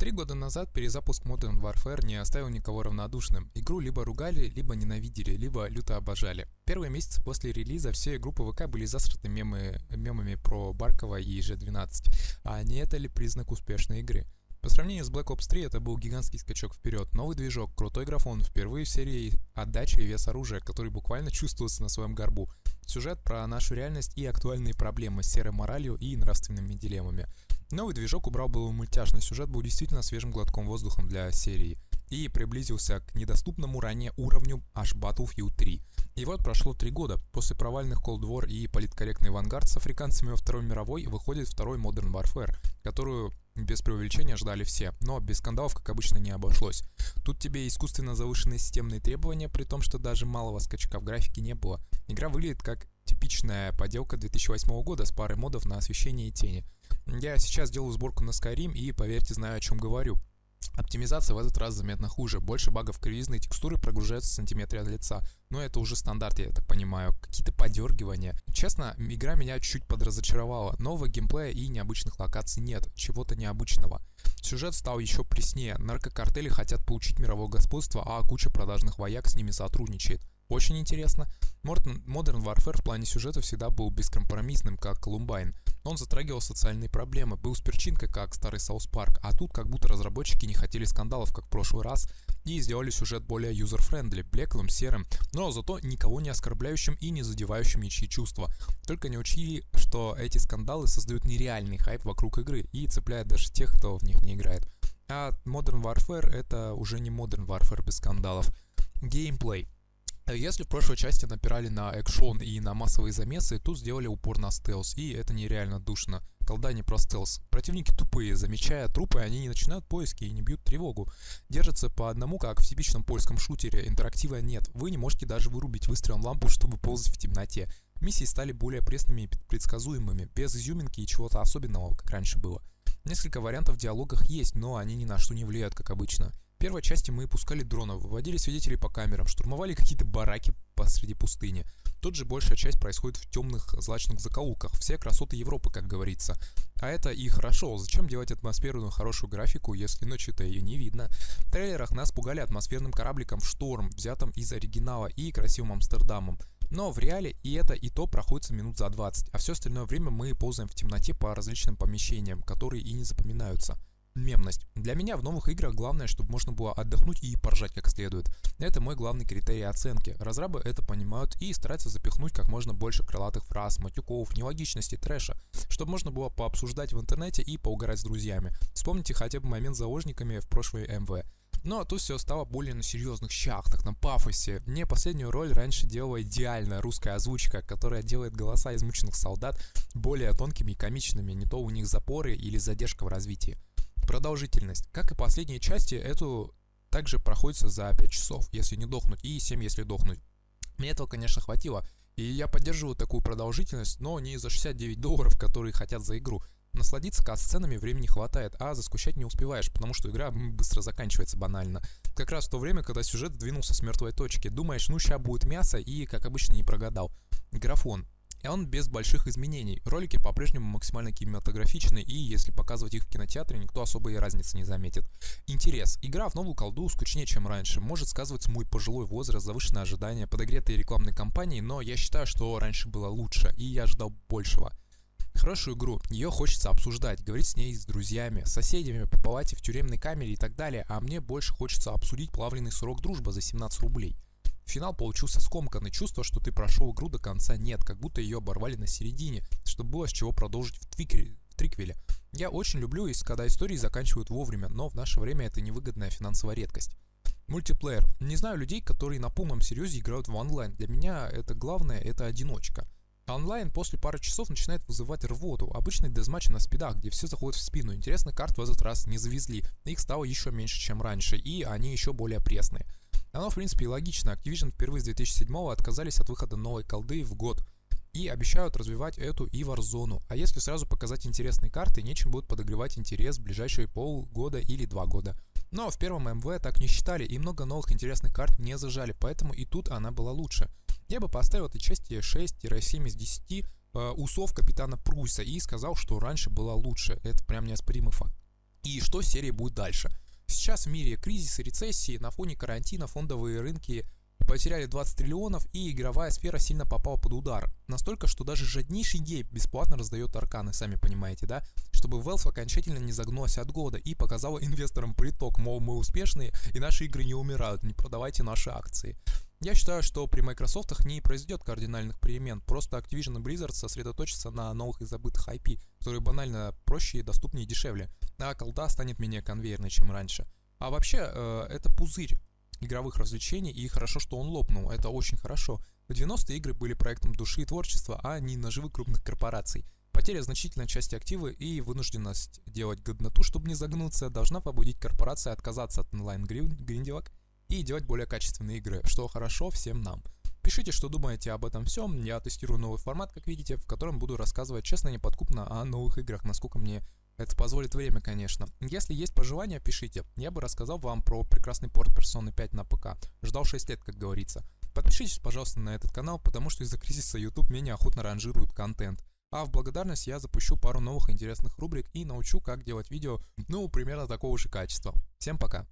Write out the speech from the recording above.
3 года назад перезапуск Modern Warfare не оставил никого равнодушным. Игру либо ругали, либо ненавидели, либо люто обожали. Первые месяцы после релиза все группы ВК были засраты мемами про Баркова и G12. А не это ли признак успешной игры? По сравнению с Black Ops 3 это был гигантский скачок вперед. Новый движок, крутой графон, впервые в серии отдача и вес оружия, который буквально чувствуется на своем горбу. Сюжет про нашу реальность и актуальные проблемы с серой моралью и нравственными дилеммами. Новый движок убрал был мультяшный сюжет, был действительно свежим глотком воздухом для серии и приблизился к недоступному ранее уровню аж Battlefield 3. И вот прошло 3 года. После провальных Cold War и политкорректный Vanguard с африканцами во Второй мировой выходит второй Modern Warfare, которую без преувеличения ждали все, но без скандалов, как обычно, не обошлось. Тут тебе искусственно завышенные системные требования, при том, что даже малого скачка в графике не было. Игра выглядит как типичная поделка 2008 года с парой модов на освещение и тени. Я сейчас делаю сборку на Skyrim и, поверьте, знаю, о чем говорю. Оптимизация в этот раз заметно хуже. Больше багов кривизны, текстуры прогружаются в сантиметре от лица. Но это уже стандарт, я так понимаю. Какие-то подергивания. Честно, игра меня чуть подразочаровала. Нового геймплея и необычных локаций нет. Чего-то необычного. Сюжет стал еще преснее. Наркокартели хотят получить мировое господство, а куча продажных вояк с ними сотрудничает. Очень интересно. Modern Warfare в плане сюжета всегда был бескомпромиссным, как Columbine. Он затрагивал социальные проблемы, был с перчинкой, как старый South Park, а тут как будто разработчики не хотели скандалов, как в прошлый раз, и сделали сюжет более юзер-френдли, блеклым, серым, но зато никого не оскорбляющим и не задевающим ничьи чувства. Только не учли, что эти скандалы создают нереальный хайп вокруг игры и цепляют даже тех, кто в них не играет. А Modern Warfare это уже не Modern Warfare без скандалов. Геймплей. Если в прошлой части напирали на экшон и на массовые замесы, тут сделали упор на стелс, и это нереально душно. Колда не про стелс. Противники тупые, замечая трупы, они не начинают поиски и не бьют тревогу. Держатся по одному, как в типичном польском шутере, интерактива нет. Вы не можете даже вырубить выстрелом лампу, чтобы ползать в темноте. Миссии стали более пресными и предсказуемыми, без изюминки и чего-то особенного, как раньше было. Несколько вариантов в диалогах есть, но они ни на что не влияют, как обычно. В первой части мы пускали дронов, выводили свидетелей по камерам, штурмовали какие-то бараки посреди пустыни. Тут же большая часть происходит в темных, злачных закоулках. Все красоты Европы, как говорится. А это и хорошо. Зачем делать атмосферную хорошую графику, если ночью-то ее не видно? В трейлерах нас пугали атмосферным корабликом в шторм, взятым из оригинала, и красивым Амстердамом. Но в реале и это, и то проходится минут за 20, а все остальное время мы ползаем в темноте по различным помещениям, которые и не запоминаются. Мемность. Для меня в новых играх главное, чтобы можно было отдохнуть и поржать как следует. Это мой главный критерий оценки. Разрабы это понимают и стараются запихнуть как можно больше крылатых фраз, матюков, нелогичности, трэша, чтобы можно было пообсуждать в интернете и поугарать с друзьями. Вспомните хотя бы момент с заложниками в прошлой МВ. Ну а тут все стало более на серьезных щах, на пафосе. Мне последнюю роль раньше делала идеальная русская озвучка, которая делает голоса измученных солдат более тонкими и комичными, не то у них запоры или задержка в развитии. Продолжительность. Как и последние части, эту также проходится за 5 часов, если не дохнуть, и 7, если дохнуть. Мне этого, конечно, хватило, и я поддерживаю такую продолжительность, но не за $69, которые хотят за игру. Насладиться кат-сценами времени хватает, а заскучать не успеваешь, потому что игра быстро заканчивается банально. Как раз в то время, когда сюжет сдвинулся с мертвой точки. Думаешь, ну ща будет мясо, и, как обычно, не прогадал. Графон. И он без больших изменений. Ролики по-прежнему максимально кинематографичны, и если показывать их в кинотеатре, никто особой разницы не заметит. Интерес. Игра в новую колду скучнее, чем раньше. Может сказываться мой пожилой возраст, завышенные ожидания, подогретые рекламной кампанией, но я считаю, что раньше было лучше, и я ожидал большего. Хорошую игру, ее хочется обсуждать, говорить с ней с друзьями, с соседями, по палате, в тюремной камере и так далее, а мне больше хочется обсудить плавленый срок дружбы за 17 рублей. Финал получился скомканный, чувство, что ты прошел игру до конца нет, как будто ее оборвали на середине, чтобы было с чего продолжить в триквеле. Я очень люблю, когда истории заканчивают вовремя, но в наше время это невыгодная финансовая редкость. Мультиплеер. Не знаю людей, которые на полном серьезе играют в онлайн. Для меня это главное, это одиночка. Онлайн после пары часов начинает вызывать рвоту. Обычный дезматч на спидах, где все заходят в спину. Интересно, карт в этот раз не завезли. Их стало еще меньше, чем раньше, и они еще более пресные. Оно, в принципе, и логично. Activision впервые с 2007-го отказались от выхода новой колды в год и обещают развивать эту и Warzone. А если сразу показать интересные карты, нечем будет подогревать интерес в ближайшие полгода или 2 года. Но в первом МВ так не считали, и много новых интересных карт не зажали, поэтому и тут она была лучше. Я бы поставил этой части 6-7 из 10 усов капитана Прусса и сказал, что раньше была лучше. Это прям неоспоримый факт. и что с серией будет дальше. Сейчас в мире кризис и рецессии, на фоне карантина фондовые рынки потеряли 20 триллионов, и игровая сфера сильно попала под удар. Настолько, что даже жаднейший гейб бесплатно раздает арканы, сами понимаете, да? Чтобы Valve окончательно не загнулась от года и показала инвесторам приток, мол, мы успешные, и наши игры не умирают, не продавайте наши акции. Я считаю, что при Microsoft не произойдет кардинальных перемен, просто Activision и Blizzard сосредоточатся на новых и забытых IP, которые банально проще, доступнее и дешевле, а колда станет менее конвейерной, чем раньше. А вообще, это пузырь игровых развлечений, и хорошо, что он лопнул, это очень хорошо. В 90-е игры были проектом души и творчества, а не наживы крупных корпораций. Потеря значительной части актива и вынужденность делать годноту, чтобы не загнуться, должна побудить корпорации отказаться от онлайн-гриндевок и делать более качественные игры, что хорошо всем нам. Пишите, что думаете об этом всем. Я тестирую новый формат, как видите, в котором буду рассказывать честно и неподкупно о новых играх, насколько мне это позволит время, конечно. Если есть пожелания, пишите. Я бы рассказал вам про прекрасный порт Persona 5 на ПК. Ждал 6 лет, как говорится. Подпишитесь, пожалуйста, на этот канал, потому что из-за кризиса YouTube менее охотно ранжирует контент. А в благодарность я запущу пару новых интересных рубрик и научу, как делать видео, примерно такого же качества. Всем пока!